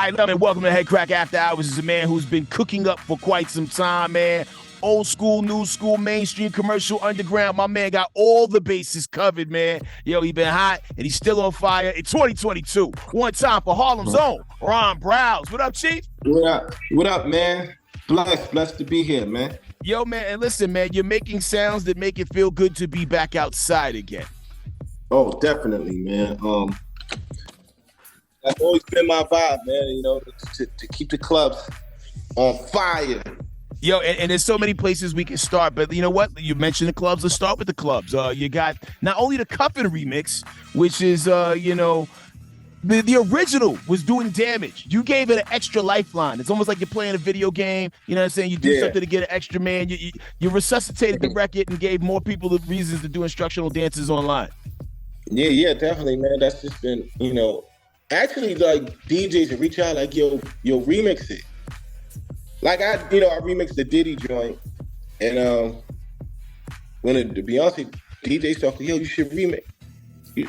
right, love and welcome to Headkrack After Hours. This is a man who's been cooking up for quite some time, man. Old school, new school, mainstream, commercial, underground. My man got all the bases covered, man. Yo, he been hot and he's still on fire in 2022. One time for Harlem's own Ron Browz. What up, Chief? What up? What up, man? Blessed to be here, man. Yo, man, and listen, man, you're making sounds that make it feel good to be back outside again. Oh, definitely, man. That's always been my vibe, man. You know, to keep the clubs on fire. Yo, and there's so many places we can start, but you know what? You mentioned the clubs. Let's start with the clubs. You got not only the Cuffin remix, which is, the original was doing damage. You gave it an extra lifeline. It's almost like you're playing a video game. You know what I'm saying? You do something to get an extra man. You resuscitated the record and gave more people the reasons to do instructional dances online. Yeah, definitely, man. That's just been, actually, like, DJs that reach out like, yo, remix it. Like, I remixed the Diddy joint, and when the Beyonce DJ talked, yo, you should remix.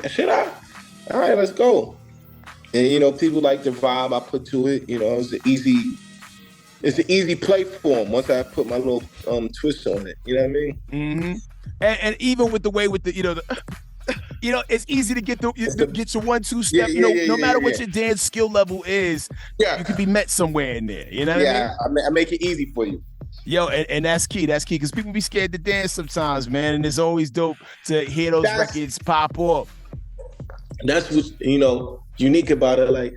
Should I? All right, let's go. And people like the vibe I put to it. It's an easy play for them once I put my little twist on it. You know what I mean? Mm-hmm. And even with the way with the it's easy to get get your 1-2 step. No matter what your dance skill level is, you can be met somewhere in there. You know what I mean? I make it easy for you. Yo, and that's key. That's key because people be scared to dance sometimes, man. And it's always dope to hear those records pop off. That's what's unique about it. Like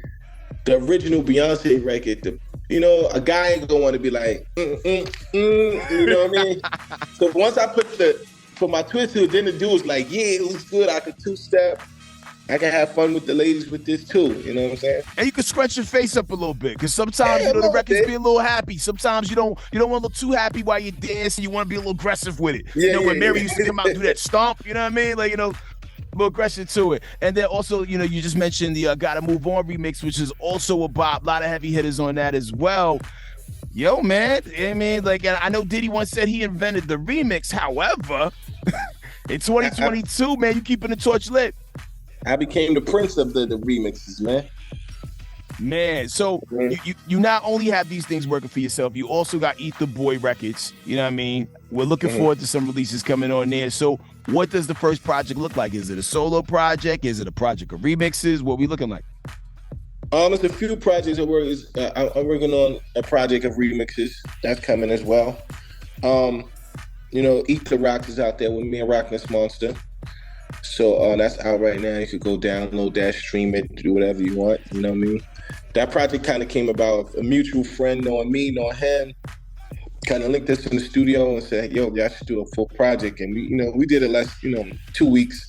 the original Beyonce record, a guy ain't gonna want to be like, you know what I mean? So once I put my twist to it, then the dude was like, yeah, it was good. I could two-step. I can have fun with the ladies with this too. You know what I'm saying? And you can scrunch your face up a little bit because sometimes the records be a little happy. Sometimes you don't want to look too happy while you dance and you want to be a little aggressive with it. When Mary used to come out and do that stomp, you know what I mean? Like, more aggression to it. And then also, you just mentioned the Gotta Move On remix, which is also a bop. A lot of heavy hitters on that as well. Yo, man, I mean, like, I know Diddy once said he invented the remix. However, in 2022, man, you keeping the torch lit. I became the prince of the remixes, man. Man, so you not only have these things working for yourself, you also got Eat the Boy Records. You know what I mean? We're looking forward to some releases coming on there. So what does the first project look like? Is it a solo project? Is it a project of remixes? What we looking like? It's a few projects I'm working on a project of remixes. That's coming as well. Eat the Rocks is out there with me and Rockness Monstah. So that's out right now. You could go download that, stream it, do whatever you want. You know what I mean? That project kind of came about a mutual friend knowing me, knowing him. Kind of linked us in the studio and said, yo, y'all should do a full project. And we did it last, 2 weeks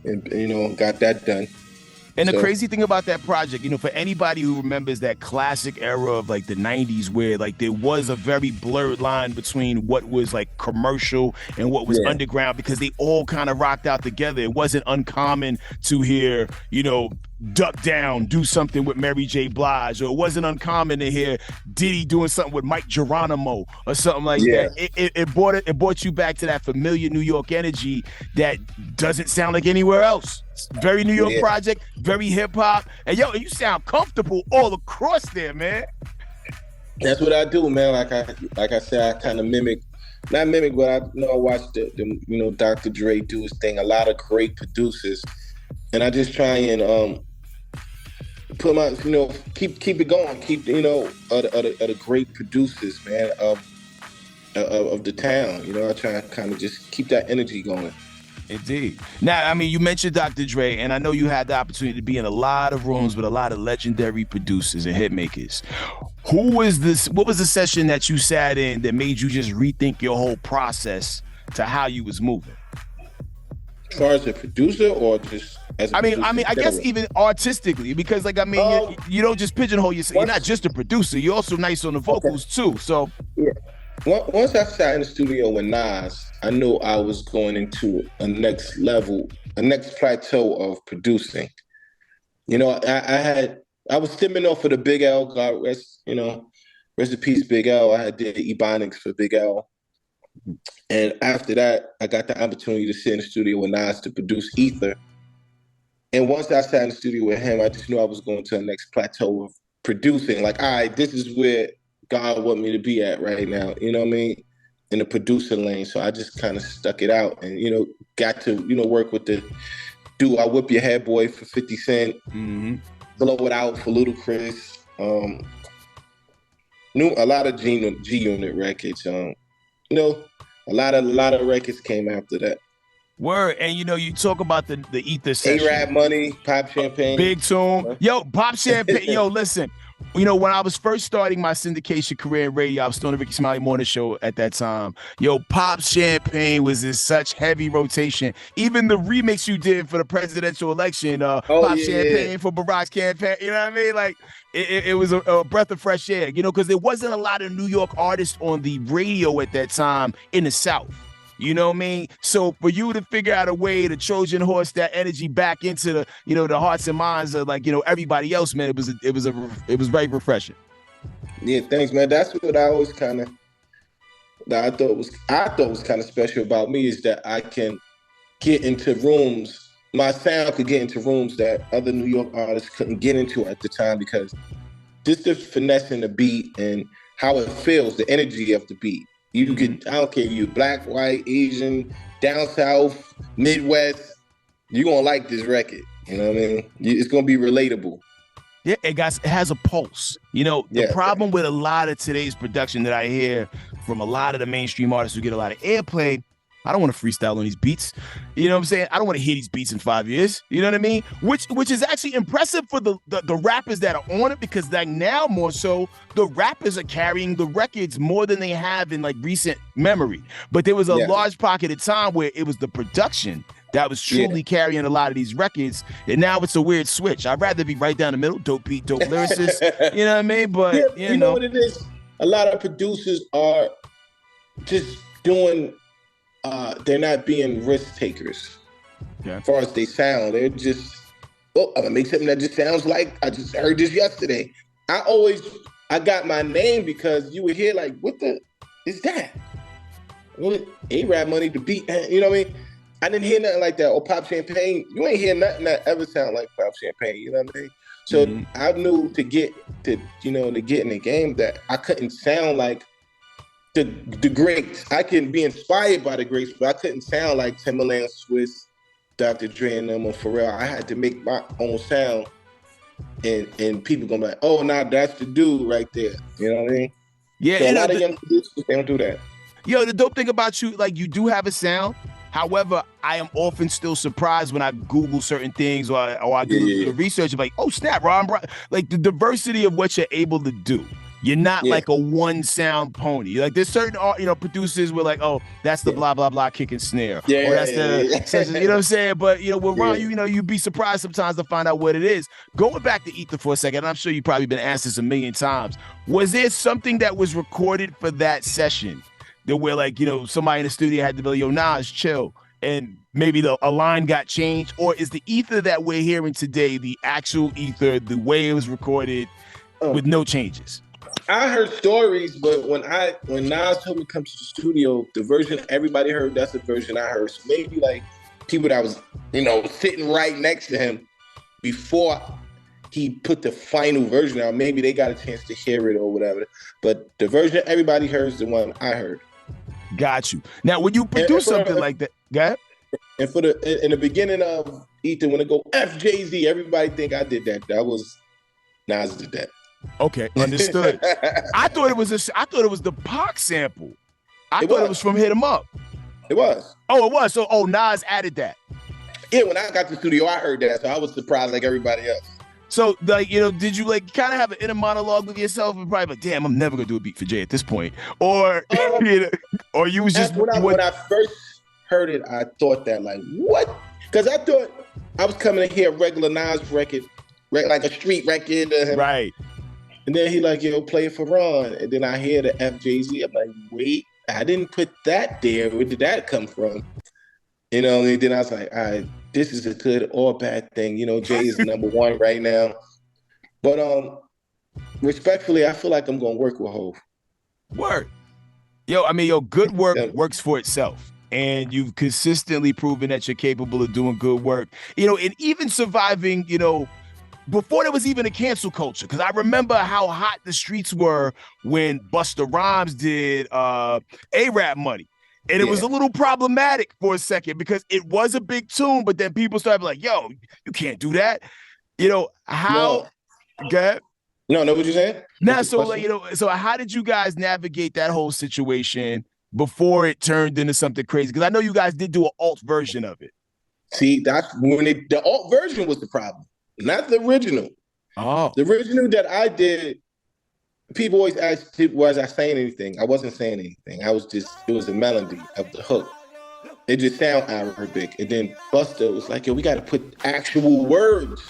and, got that done. And the crazy thing about that project, for anybody who remembers that classic era of like the 90s where like there was a very blurred line between what was like commercial and what was underground because they all kind of rocked out together. It wasn't uncommon to hear, Duck Down do something with Mary J. Blige, or it wasn't uncommon to hear Diddy doing something with Mike Geronimo or something like that. It brought you back to that familiar New York energy that doesn't sound like anywhere else. It's very New York project, very hip hop, and you sound comfortable all across there, man. That's what I do, man. Like I said, I kind of not mimic, but I watch the Dr. Dre do his thing. A lot of great producers, and I just try and put my keep it going. Keep the great producers, man, of the town. I try to kind of just keep that energy going. Indeed. Now, I mean, you mentioned Dr. Dre, and I know you had the opportunity to be in a lot of rooms with a lot of legendary producers and hit makers. What was the session that you sat in that made you just rethink your whole process to how you was moving? As far as a producer or just as a producer? I guess even artistically, because you don't just pigeonhole yourself. You're not just a producer. You're also nice on the vocals too. So once I sat in the studio with Nas, I knew I was going into a next level, a next plateau of producing. I was stemming off of the Big L, God rest in peace, Big L. I did Ebonics for Big L. And after that, I got the opportunity to sit in the studio with Nas to produce Ether. And once I sat in the studio with him, I just knew I was going to the next plateau of producing. Like, all right, this is where God want me to be at right now. You know what I mean? In the producer lane. So I just kind of stuck it out and, got to, work with the I Whip Your Head Boy for 50 Cent, Blow It Out for Ludacris, a lot of G Unit records. A lot of records came after that. Word, and you talk about the Ether session. A-Rap Money, Pop Champagne. Big Tune. Yo, Pop Champagne. Yo, listen. When I was first starting my syndication career in radio, I was still on the Ricky Smiley Morning Show at that time. Yo, Pop Champagne was in such heavy rotation. Even the remix you did for the presidential election, Pop Champagne for Barack's campaign, you know what I mean? Like, it was a breath of fresh air, because there wasn't a lot of New York artists on the radio at that time in the South. You know what I mean? So for you to figure out a way to Trojan horse that energy back into the, the hearts and minds of everybody else, man, it was very refreshing. Yeah, thanks, man. That's what I always I thought was kind of special about me is that I can get into rooms. My sound could get into rooms that other New York artists couldn't get into at the time because just the finesse in the beat and how it feels, the energy of the beat. You could, I don't care, you black, white, Asian, down south, Midwest, you're going to like this record. You know what I mean? It's going to be relatable. Yeah, it has a pulse. The problem with a lot of today's production that I hear from a lot of the mainstream artists who get a lot of airplay, I don't want to freestyle on these beats. You know what I'm saying? I don't want to hear these beats in 5 years. You know what I mean? Which is actually impressive for the rappers that are on it because like now more so, the rappers are carrying the records more than they have in like recent memory. But there was a large pocket of time where it was the production that was truly carrying a lot of these records. And now it's a weird switch. I'd rather be right down the middle, dope beat, dope lyricist. You know what I mean? But you know what it is? A lot of producers are just doing they're not being risk takers as far as they sound. They're just, I'm gonna make something that just sounds like I just heard this yesterday. I got my name because you would hear like, what the is that? A-Rap Money, the beat, you know what I mean? I didn't hear nothing like that. Or Pop Champagne, you ain't hear nothing that ever sound like Pop Champagne, you know what I mean? So I knew to get in the game that I couldn't sound like the greats. I can be inspired by the greats, but I couldn't sound like Timbaland, Swiss, Dr. Dre, and them, or Pharrell. I had to make my own sound, and people gonna be like, "Oh, nah, that's the dude right there." You know what I mean? Yeah, so a lot of young producers, they don't do that. Yo, the dope thing about you, like you do have a sound. However, I am often still surprised when I Google certain things or I do the research of like, oh snap, Ron, like the diversity of what you're able to do. You're not like a one sound pony. Like there's certain, producers where like, oh, that's the blah, blah, blah kick and snare. Or that's the, you know what I'm saying? But, with Ron, you'd be surprised sometimes to find out what it is. Going back to Ether for a second, and I'm sure you've probably been asked this a million times. Was there something that was recorded for that session that where like, somebody in the studio had to be like, yo, Nas, chill. And maybe a line got changed? Or is the Ether that we're hearing today the actual Ether, the way it was recorded with no changes? I heard stories, but when Nas told me to come to the studio, the version everybody heard, that's the version I heard. So maybe like people that was, sitting right next to him before he put the final version out, maybe they got a chance to hear it or whatever. But the version everybody heard is the one I heard. Got you. Now, when you produce something like that, go ahead. And in the beginning of Ether, when it go FJZ, everybody think I did that. That was Nas did that. Okay, understood. I thought it was the Pac sample. I thought it was from Hit 'Em Up. It was. Oh, it was. So, Nas added that. Yeah, when I got to the studio, I heard that, so I was surprised like everybody else. So, like, did you like kind of have an inner monologue with yourself and probably like, damn, I'm never gonna do a beat for Jay at this point, or or you was just when I first heard it, I thought that like what? Because I thought I was coming to hear a regular Nas record, like a street record, right? And then he like, play it for Ron. And then I hear the FJZ. I'm like, wait, I didn't put that there. Where did that come from? And then I was like, all right, this is a good or bad thing. Jay is number one right now. But respectfully, I feel like I'm going to work with Hov. Word. Good work works for itself. And you've consistently proven that you're capable of doing good work. And even surviving, before there was even a cancel culture, because I remember how hot the streets were when Busta Rhymes did A-Rap Money. And it was a little problematic for a second because it was a big tune, but then people started like, yo, you can't do that. You know, how No, what you saying? Now, so like, so how did you guys navigate that whole situation before it turned into something crazy? Because I know you guys did do an alt version of it. See, that's when the alt version was the problem, not the original. Oh. The original that I did, people always ask, was I saying anything? I wasn't saying anything. It was a melody of the hook. It just sounded Arabic. And then Busta was like, yo, we got to put actual words.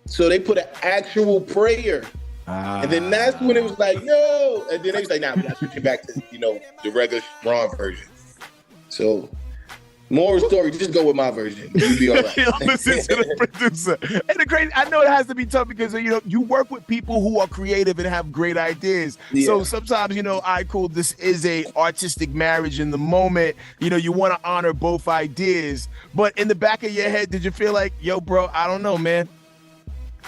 So they put an actual prayer. And then that's when it was like, yo. And then they was like, nah, we got to switch it back to, the regular Ron version. So, more story, just go with my version. You'll be all right. Listen to the producer. And I know it has to be tough because, you work with people who are creative and have great ideas. Yeah. So sometimes, cool, this is a artistic marriage in the moment. You want to honor both ideas. But in the back of your head, did you feel like, yo, bro, I don't know, man.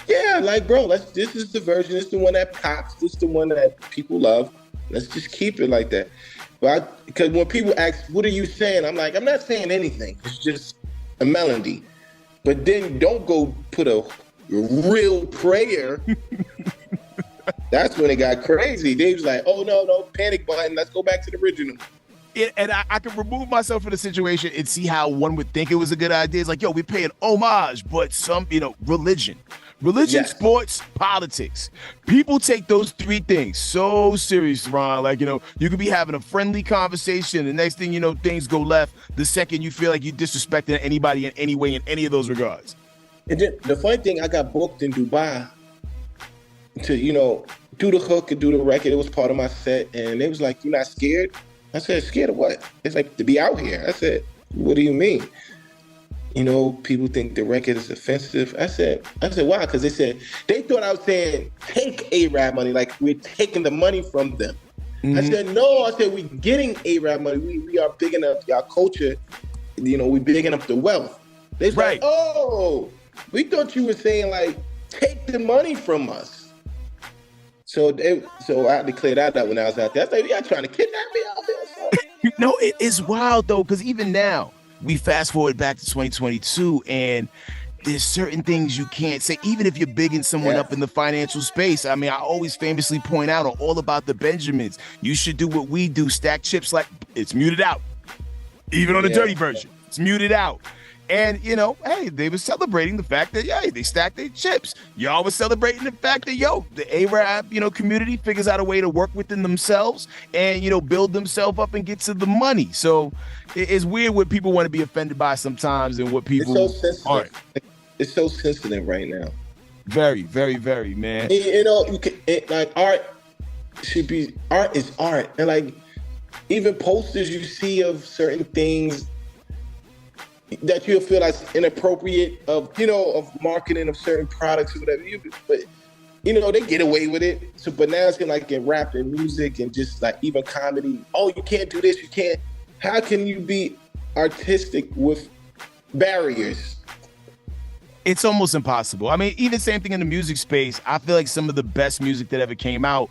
Yeah, like, bro, this is the version. It's the one that pops. It's the one that people love. Let's just keep it like that. But because when people ask, what are you saying? I'm like, I'm not saying anything. It's just a melody. But then don't go put a real prayer. That's when it got crazy. They was like, oh, no, panic button. Let's go back to the original. And I can remove myself from the situation and see how one would think it was a good idea. It's like, yo, we're paying homage, but some, religion, yes. Sports, politics. People take those three things so serious, Ron. Like, you could be having a friendly conversation. The next thing you know, things go left. The second you feel like you're disrespecting anybody in any way in any of those regards. And then the funny thing, I got booked in Dubai to, do the hook and do the record. It was part of my set. And they was like, you're not scared? I said, scared of what? It's like, to be out here. I said, what do you mean? People think the record is offensive. I said, why? Because they thought I was saying, take A-Rap money, like we're taking the money from them. Mm-hmm. I said, no, we're getting A-Rap money. We are bigging up our culture. We're bigging up the wealth. They was like, oh, we thought you were saying, like, take the money from us. So I had to clear that up when I was out there. I was like, y'all trying to kidnap me out there? No, it is wild, though, because even now, we fast forward back to 2022, and there's certain things you can't say, even if you're bigging someone up in the financial space. I mean, I always famously point out All About the Benjamins. You should do what we do, stack chips like it's muted out. Even on the dirty version, it's muted out. And, hey, they were celebrating the fact that, they stacked their chips. Y'all was celebrating the fact that, the A-Rap, community figures out a way to work within themselves and, build themselves up and get to the money. So it's weird what people want to be offended by sometimes and what people aren't. It's so sensitive right now. Very, very, very, man. Like, art is art. And, like, even posters you see of certain things that you'll feel like inappropriate of marketing of certain products or whatever. But they get away with it. So, but now it's in rap and music and just like even comedy. Oh, you can't do this. You can't. How can you be artistic with barriers? It's almost impossible. I mean, even same thing in the music space. I feel like some of the best music that ever came out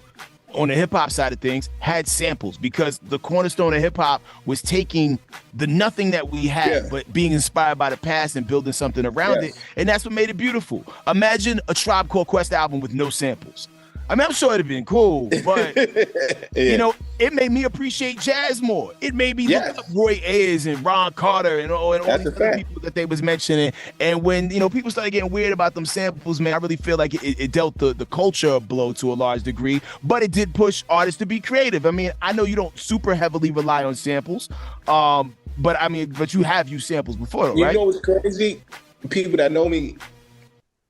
on the hip hop side of things had samples, because the cornerstone of hip hop was taking the nothing that we had, but being inspired by the past and building something around it. And that's what made it beautiful. Imagine a Tribe Called Quest album with no samples. I mean, I'm sure it'd have been cool, but it made me appreciate jazz more. It made me look up Roy Ayers and Ron Carter and all these other people that they was mentioning. And when people started getting weird about them samples, man, I really feel like it dealt the culture a blow to a large degree. But it did push artists to be creative. I mean, I know you don't super heavily rely on samples, but you have used samples before, though, right? You know what's crazy? People that know me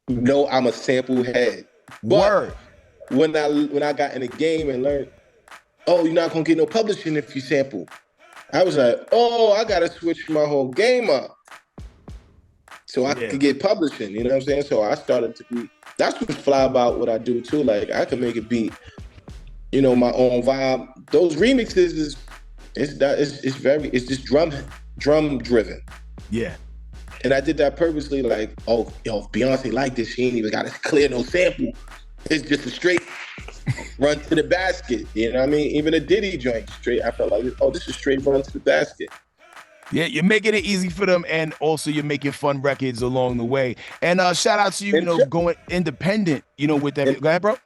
know I'm a sample head. But when I got in the game and learned, oh, you're not gonna get no publishing if you sample, I was like, oh, I gotta switch my whole game up so I could get publishing. You know what I'm saying? So I started to be. That's what's fly about what I do too. Like I can make it beat, my own vibe. Those remixes it's just drum driven. Yeah. And I did that purposely, like, oh, yo, if Beyonce like this, she ain't even got to clear no sample. It's just a straight run to the basket. You know what I mean? Even a Diddy joint, straight. I felt like, oh, this is straight run to the basket. Yeah, you're making it easy for them, and also you're making fun records along the way. And shout out to you, going independent, with that. Go ahead, bro.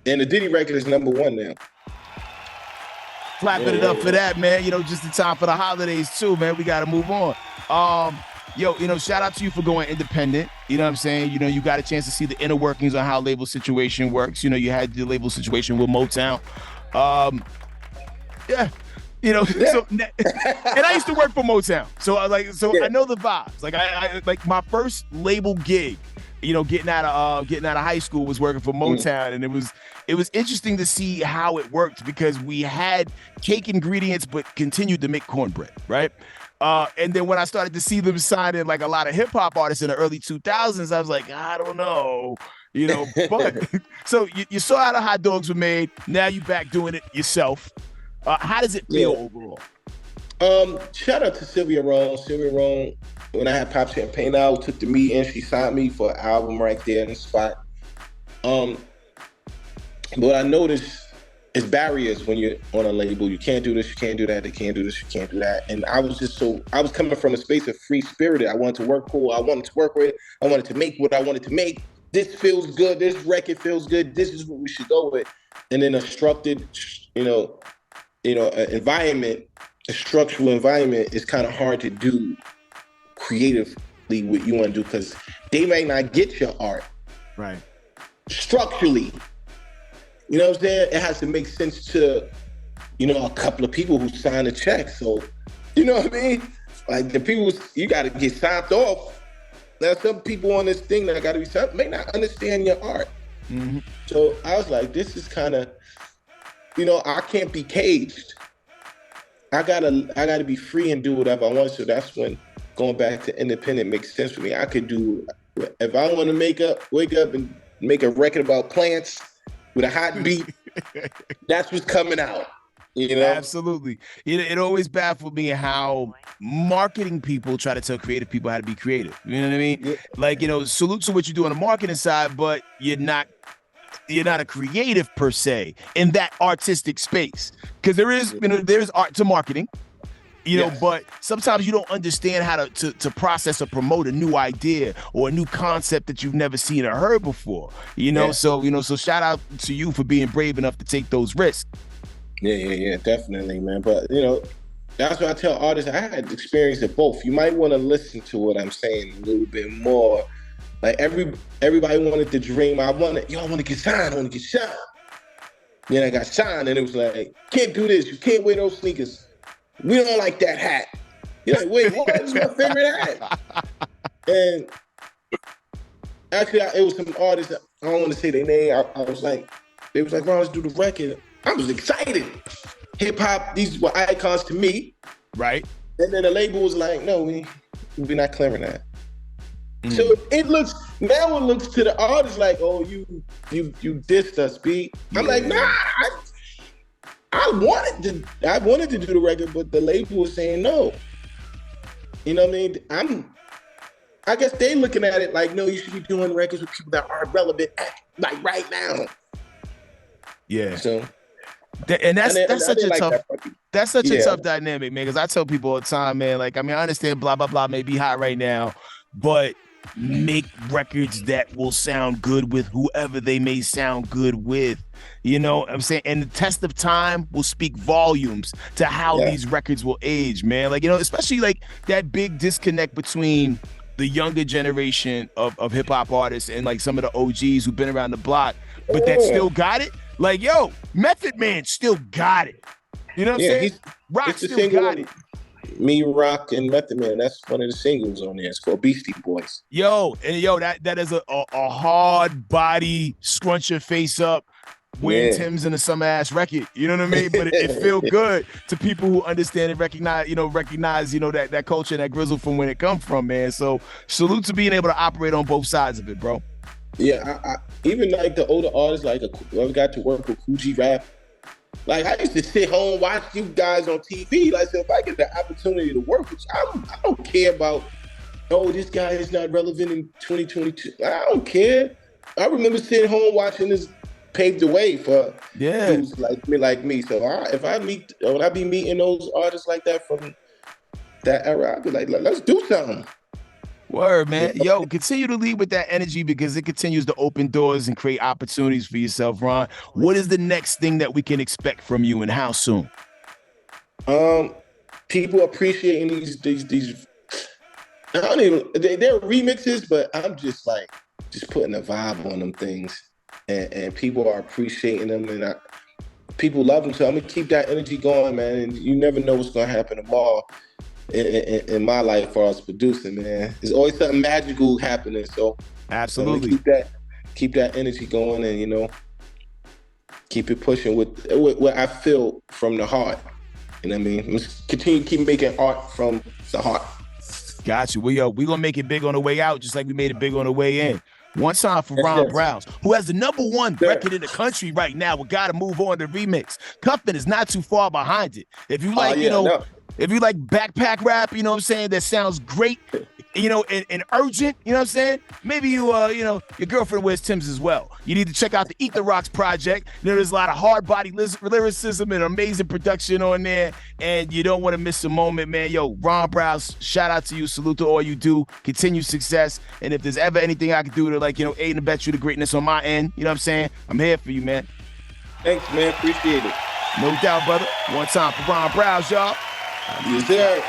And the Diddy record is #1 now. Clapping it up for that, man. Just in time for the holidays too, man. We got to move on. Shout out to you for going independent. You know what I'm saying? You got a chance to see the inner workings on how label situation works. You had the label situation with Motown. Yeah. So, and I used to work for Motown. So I know the vibes. Like I like my first label gig, getting out of high school was working for Motown, and it was interesting to see how it worked because we had cake ingredients but continued to make cornbread, right? And then when I started to see them signing like a lot of hip hop artists in the early 2000s, I was like, I don't know, but so you saw how the hot dogs were made. Now you back doing it yourself. How does it feel overall? Shout out to Sylvia Rome. Sylvia Rome, when I had Pop Champagne out, took the meet in. She signed me for an album right there in the spot. But what I noticed is barriers when you're on a label. You can't do this, you can't do that, they can't do this, you can't do that. And I was coming from a space of free spirited. I wanted to work cool. I wanted to work with. I wanted to make what I wanted to make. This feels good. This record feels good. This is what we should go with. And then a structured, environment, a structural environment is kind of hard to do creatively what you want to do because they may not get your art. Right. Structurally. You know what I'm saying? It has to make sense to, a couple of people who sign a check. So, you know what I mean? Like the people, you got to get signed off. Now, some people on this thing that got to be signed may not understand your art. Mm-hmm. So I was like, this is kind of, I can't be caged. I gotta be free and do whatever I want. So that's when going back to independent makes sense for me. I could do, if I want to wake up and make a record about plants with a hot beat, that's what's coming out. Absolutely. It always baffled me how marketing people try to tell creative people how to be creative. You know what I mean? Yeah. Like, salute to what you do on the marketing side, but you're not a creative per se in that artistic space. Because there's art to marketing, yes. But sometimes you don't understand how to process or promote a new idea or a new concept that you've never seen or heard before. So shout out to you for being brave enough to take those risks. Yeah, definitely, man. But that's what I tell artists. I had experience of both. You might want to listen to what I'm saying a little bit more. Like everybody wanted the dream. I want to get signed. I want to get signed. Then I got signed, and it was like, can't do this. You can't wear those sneakers. We don't like that hat. You're like, wait, what? This is my favorite hat. And actually, it was some artists. I don't want to say their name. I was like, they was like, "Bro, let's do the record." I was excited. Hip hop, these were icons to me, right? And then the label was like, "No, we're not clearing that." So it looks to the artist like, oh, you dissed us, B. I'm like, nah, I wanted to do the record, but the label was saying no. You know what I mean? I guess they looking at it like, no, you should be doing records with people that are relevant, like right now. Yeah. So that's such a tough dynamic, man. Because I tell people all the time, man. Like, I mean, I understand blah blah blah may be hot right now, but make records that will sound good with whoever they may sound good with. You know what I'm saying? And the test of time will speak volumes to how these records will age, man. Like, especially like that big disconnect between the younger generation of hip hop artists and like some of the OGs who've been around the block, but that still got it. Like, yo, Method Man still got it. You know what I'm saying? Rock still got it. Me, Rock, and Method Man. That's one of the singles on there. It's called Beastie Boys. That is a hard body, scrunch your face up, wearing Tim's in a summer ass record. You know what I mean? But it feel good to people who understand and recognize that culture and that grizzle from when it comes from, man. So salute to being able to operate on both sides of it, bro. Yeah, I even like the older artists, like I got to work with Coogee Rap. Like, I used to sit home, watch you guys on TV. Like, so if I get the opportunity to work with you, I don't care about oh, this guy is not relevant in 2022. I don't care. I remember sitting home watching this pave the way for dudes like me. So when I be meeting those artists like that from that era, I'd be like, let's do something. Word, man. Yo, continue to lead with that energy because it continues to open doors and create opportunities for yourself, Ron. What is the next thing that we can expect from you and how soon? People appreciating these I don't even, they're remixes, but I'm just putting a vibe on them things. And people are appreciating them, and people love them. So I'm gonna keep that energy going, man. And you never know what's gonna happen tomorrow in my life for us producing, man. There's always something magical happening. So absolutely keep that energy going, and keep it pushing with what I feel from the heart. You know what I mean? Let's continue to keep making art from the heart. Got you. We gonna make it big on the way out, just like we made it big on the way in. One time for Ron Browz, who has the #1 record in the country right now. We gotta move on to remix. Cuffin is not too far behind it. If you like, if you like backpack rap, you know what I'm saying, that sounds great, and urgent, you know what I'm saying? Maybe your girlfriend wears Timbs as well. You need to check out the AFTERHOURS project. There's a lot of hard body lyricism and amazing production on there, and you don't want to miss a moment, man. Yo, Ron Browz, shout out to you. Salute to all you do. Continue success. And if there's ever anything I can do to aid and abet you to greatness on my end, you know what I'm saying? I'm here for you, man. Thanks, man. Appreciate it. No doubt, brother. One time for Ron Browz, y'all. Yes, sir.